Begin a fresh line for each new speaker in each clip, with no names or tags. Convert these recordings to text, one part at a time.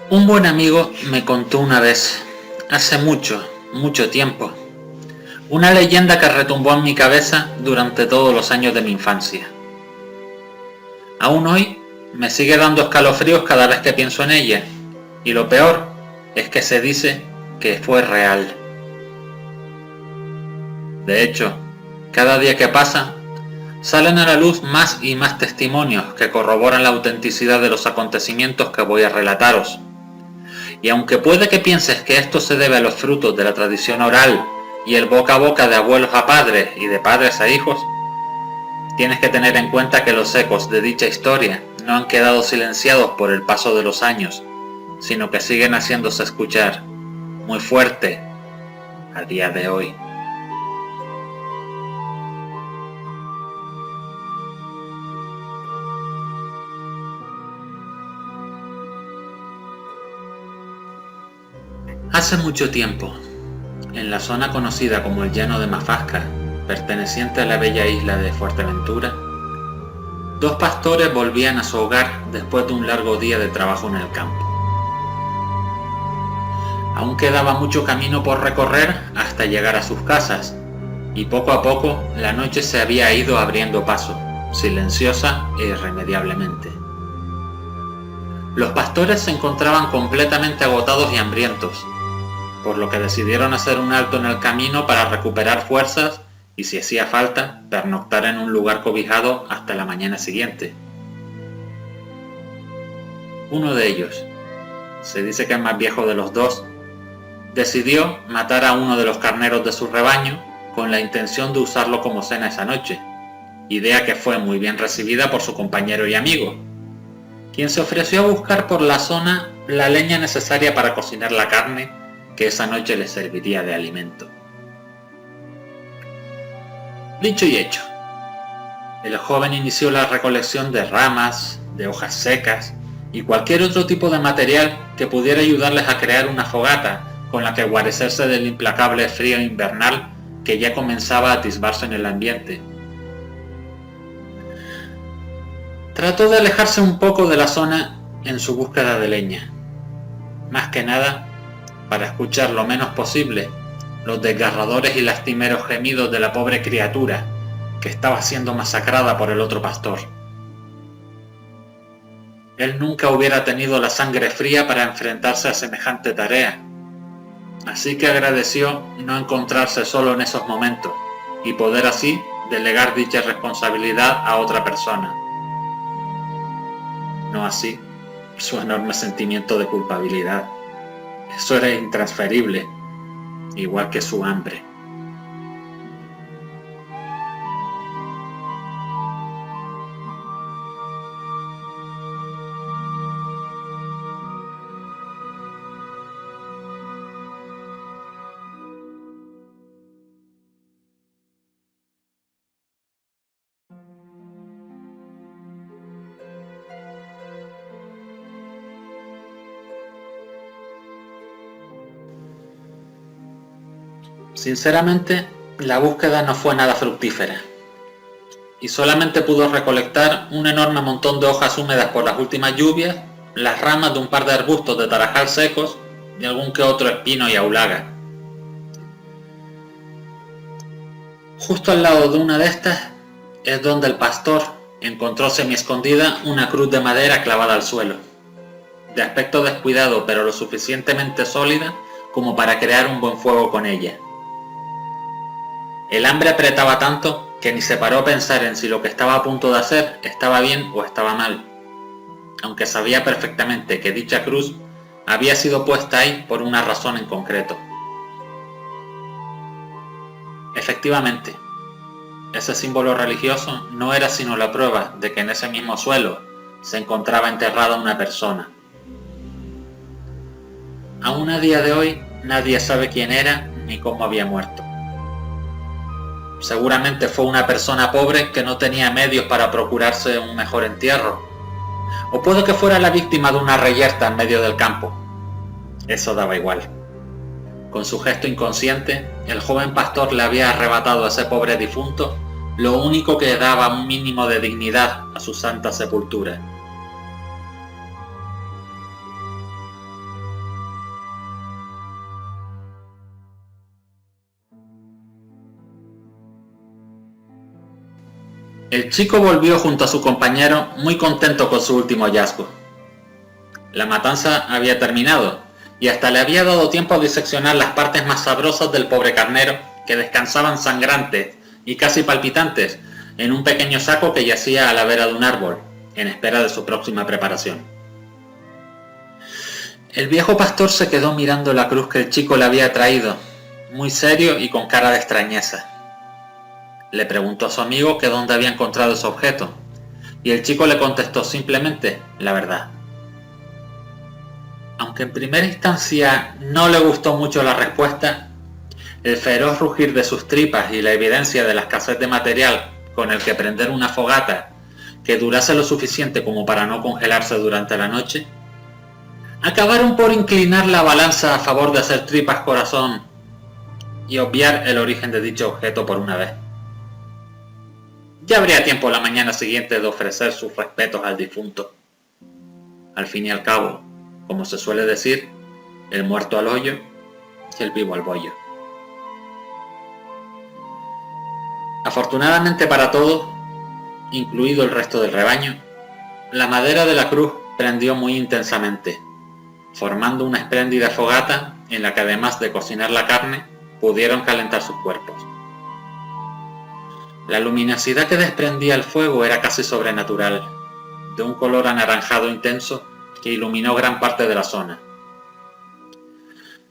Un buen amigo me contó una vez, hace mucho tiempo, una leyenda que retumbó en mi cabeza durante todos los años de mi infancia. Aún hoy me sigue dando escalofríos cada vez que pienso en ella, y lo peor es que se dice que fue real. De hecho, cada día que pasa, salen a la luz más y más testimonios que corroboran la autenticidad de los acontecimientos que voy a relataros. Y aunque puede que pienses que esto se debe a los frutos de la tradición oral y el boca a boca de abuelos a padres y de padres a hijos, tienes que tener en cuenta que los ecos de dicha historia no han quedado silenciados por el paso de los años, sino que siguen haciéndose escuchar muy fuerte a día de hoy. Hace mucho tiempo, en la zona conocida como el Llano de Mafasca, perteneciente a la bella isla de Fuerteventura, dos pastores volvían a su hogar después de un largo día de trabajo en el campo. Aún quedaba mucho camino por recorrer hasta llegar a sus casas, y poco a poco la noche se había ido abriendo paso, silenciosa e irremediablemente. Los pastores se encontraban completamente agotados y hambrientos, por lo que decidieron hacer un alto en el camino para recuperar fuerzas y, si hacía falta, pernoctar en un lugar cobijado hasta la mañana siguiente. Uno de ellos, se dice que el más viejo de los dos, decidió matar a uno de los carneros de su rebaño con la intención de usarlo como cena esa noche, idea que fue muy bien recibida por su compañero y amigo, quien se ofreció a buscar por la zona la leña necesaria para cocinar la carne que esa noche le serviría de alimento. Dicho y hecho, el joven inició la recolección de ramas, de hojas secas y cualquier otro tipo de material que pudiera ayudarles a crear una fogata con la que guarecerse del implacable frío invernal que ya comenzaba a atisbarse en el ambiente. Trató de alejarse un poco de la zona en su búsqueda de leña, más que nada para escuchar lo menos posible los desgarradores y lastimeros gemidos de la pobre criatura que estaba siendo masacrada por el otro pastor. Él nunca hubiera tenido la sangre fría para enfrentarse a semejante tarea, así que agradeció no encontrarse solo en esos momentos y poder así delegar dicha responsabilidad a otra persona. No así su enorme sentimiento de culpabilidad. Eso era intransferible, igual que su hambre. Sinceramente, la búsqueda no fue nada fructífera, y solamente pudo recolectar un enorme montón de hojas húmedas por las últimas lluvias, las ramas de un par de arbustos de tarajal secos y algún que otro espino y aulaga. Justo al lado de una de estas es donde el pastor encontró semi-escondida una cruz de madera clavada al suelo, de aspecto descuidado pero lo suficientemente sólida como para crear un buen fuego con ella. El hambre apretaba tanto que ni se paró a pensar en si lo que estaba a punto de hacer estaba bien o estaba mal, aunque sabía perfectamente que dicha cruz había sido puesta ahí por una razón en concreto. Efectivamente, ese símbolo religioso no era sino la prueba de que en ese mismo suelo se encontraba enterrada una persona. Aún a día de hoy nadie sabe quién era ni cómo había muerto. Seguramente fue una persona pobre que no tenía medios para procurarse un mejor entierro, o puede que fuera la víctima de una reyerta en medio del campo. Eso daba igual. Con su gesto inconsciente, el joven pastor le había arrebatado a ese pobre difunto lo único que daba un mínimo de dignidad a su santa sepultura. El chico volvió junto a su compañero muy contento con su último hallazgo. La matanza había terminado y hasta le había dado tiempo a diseccionar las partes más sabrosas del pobre carnero, que descansaban sangrantes y casi palpitantes en un pequeño saco que yacía a la vera de un árbol, en espera de su próxima preparación. El viejo pastor se quedó mirando la cruz que el chico le había traído, muy serio y con cara de extrañeza. Le preguntó a su amigo que dónde había encontrado ese objeto, y el chico le contestó simplemente la verdad. Aunque en primera instancia no le gustó mucho la respuesta, el feroz rugir de sus tripas y la evidencia de la escasez de material con el que prender una fogata que durase lo suficiente como para no congelarse durante la noche, acabaron por inclinar la balanza a favor de hacer tripas corazón y obviar el origen de dicho objeto por una vez. Ya habría tiempo la mañana siguiente de ofrecer sus respetos al difunto. Al fin y al cabo, como se suele decir, el muerto al hoyo y el vivo al bollo. Afortunadamente para todos, incluido el resto del rebaño, la madera de la cruz prendió muy intensamente, formando una espléndida fogata en la que además de cocinar la carne, pudieron calentar sus cuerpos. La luminosidad que desprendía el fuego era casi sobrenatural, de un color anaranjado intenso que iluminó gran parte de la zona.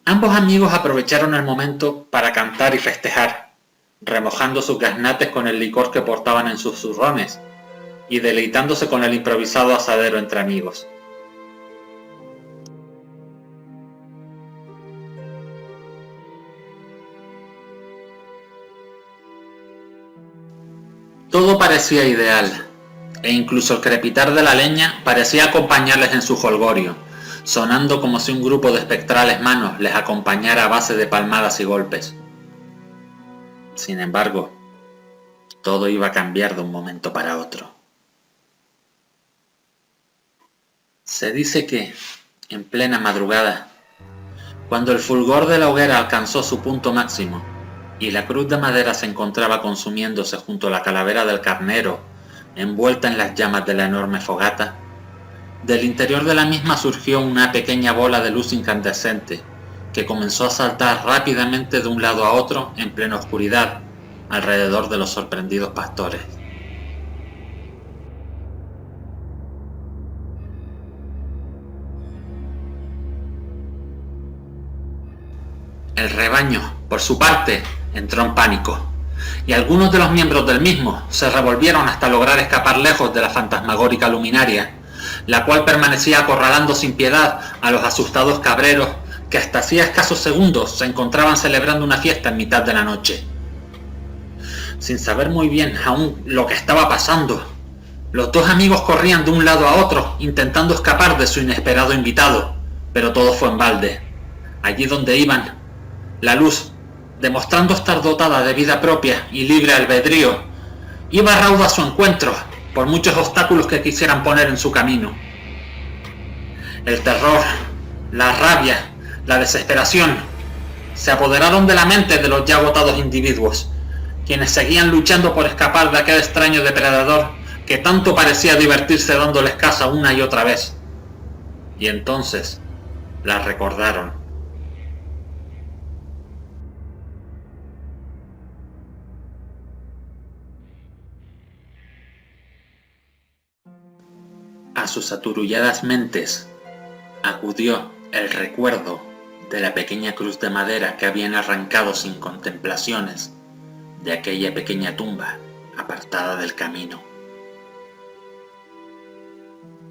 Ambos amigos aprovecharon el momento para cantar y festejar, remojando sus gaznates con el licor que portaban en sus zurrones y deleitándose con el improvisado asadero entre amigos. Todo parecía ideal, e incluso el crepitar de la leña parecía acompañarles en su jolgorio, sonando como si un grupo de espectrales manos les acompañara a base de palmadas y golpes. Sin embargo, todo iba a cambiar de un momento para otro. Se dice que, en plena madrugada, cuando el fulgor de la hoguera alcanzó su punto máximo y la cruz de madera se encontraba consumiéndose junto a la calavera del carnero, envuelta en las llamas de la enorme fogata, del interior de la misma surgió una pequeña bola de luz incandescente, que comenzó a saltar rápidamente de un lado a otro en plena oscuridad, alrededor de los sorprendidos pastores. El rebaño, por su parte, entró en pánico, y algunos de los miembros del mismo se revolvieron hasta lograr escapar lejos de la fantasmagórica luminaria, la cual permanecía acorralando sin piedad a los asustados cabreros que hasta hacía escasos segundos se encontraban celebrando una fiesta en mitad de la noche. Sin saber muy bien aún lo que estaba pasando, los dos amigos corrían de un lado a otro intentando escapar de su inesperado invitado, pero todo fue en balde. Allí donde iban, la luz, demostrando estar dotada de vida propia y libre albedrío, iba rauda a su encuentro por muchos obstáculos que quisieran poner en su camino. El terror, la rabia, la desesperación se apoderaron de la mente de los ya agotados individuos, quienes seguían luchando por escapar de aquel extraño depredador que tanto parecía divertirse dándoles caza una y otra vez. Y entonces la recordaron. A sus aturulladas mentes acudió el recuerdo de la pequeña cruz de madera que habían arrancado sin contemplaciones de aquella pequeña tumba apartada del camino.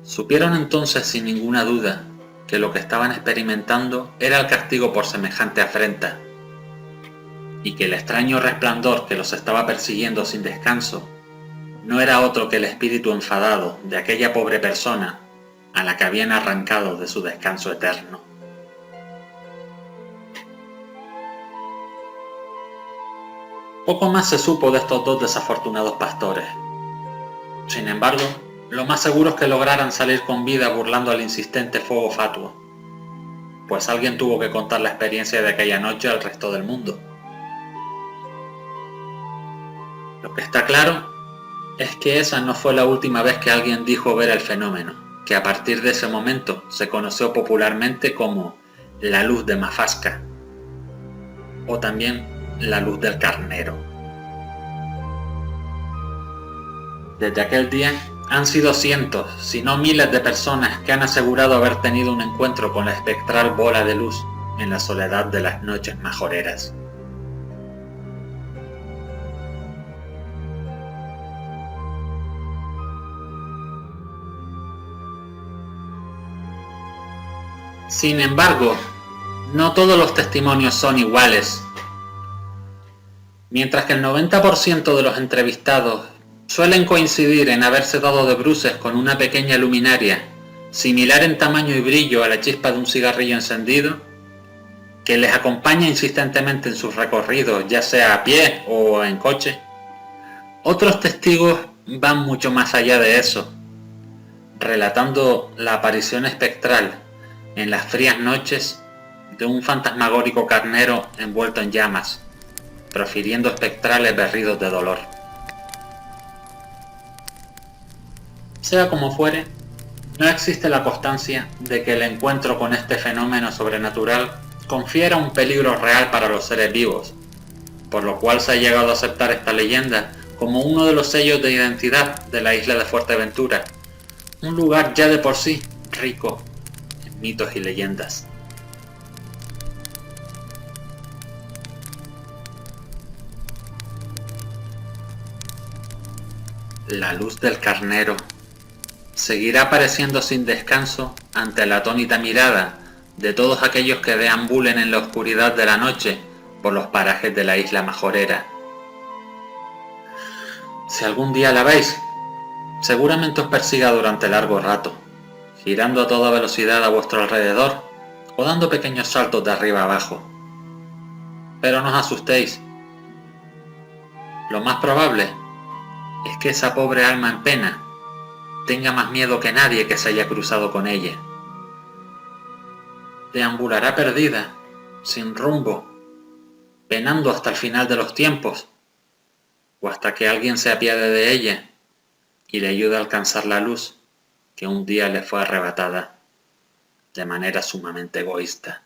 Supieron entonces sin ninguna duda que lo que estaban experimentando era el castigo por semejante afrenta, y que el extraño resplandor que los estaba persiguiendo sin descanso no era otro que el espíritu enfadado de aquella pobre persona a la que habían arrancado de su descanso eterno. Poco más se supo de estos dos desafortunados pastores. Sin embargo, lo más seguro es que lograran salir con vida burlando al insistente fuego fatuo, pues alguien tuvo que contar la experiencia de aquella noche al resto del mundo. Lo que está claro es que esa no fue la última vez que alguien dijo ver el fenómeno, que a partir de ese momento se conoció popularmente como la luz de Mafasca, o también la luz del carnero. Desde aquel día han sido cientos, si no miles de personas que han asegurado haber tenido un encuentro con la espectral bola de luz en la soledad de las noches majoreras. Sin embargo, no todos los testimonios son iguales. Mientras que el 90% de los entrevistados suelen coincidir en haberse dado de bruces con una pequeña luminaria, similar en tamaño y brillo a la chispa de un cigarrillo encendido, que les acompaña insistentemente en sus recorridos, ya sea a pie o en coche, otros testigos van mucho más allá de eso, relatando la aparición espectral en las frías noches de un fantasmagórico carnero envuelto en llamas, profiriendo espectrales berridos de dolor. Sea como fuere, no existe la constancia de que el encuentro con este fenómeno sobrenatural confiera un peligro real para los seres vivos, por lo cual se ha llegado a aceptar esta leyenda como uno de los sellos de identidad de la isla de Fuerteventura, un lugar ya de por sí rico en mitos y leyendas. La luz del carnero seguirá apareciendo sin descanso ante la atónita mirada de todos aquellos que deambulen en la oscuridad de la noche por los parajes de la isla majorera. Si algún día la veis, seguramente os persiga durante largo rato, girando a toda velocidad a vuestro alrededor o dando pequeños saltos de arriba abajo. Pero no os asustéis. Lo más probable es que esa pobre alma en pena tenga más miedo que nadie que se haya cruzado con ella. Deambulará perdida, sin rumbo, penando hasta el final de los tiempos, o hasta que alguien se apiade de ella y le ayude a alcanzar la luz que un día le fue arrebatada de manera sumamente egoísta.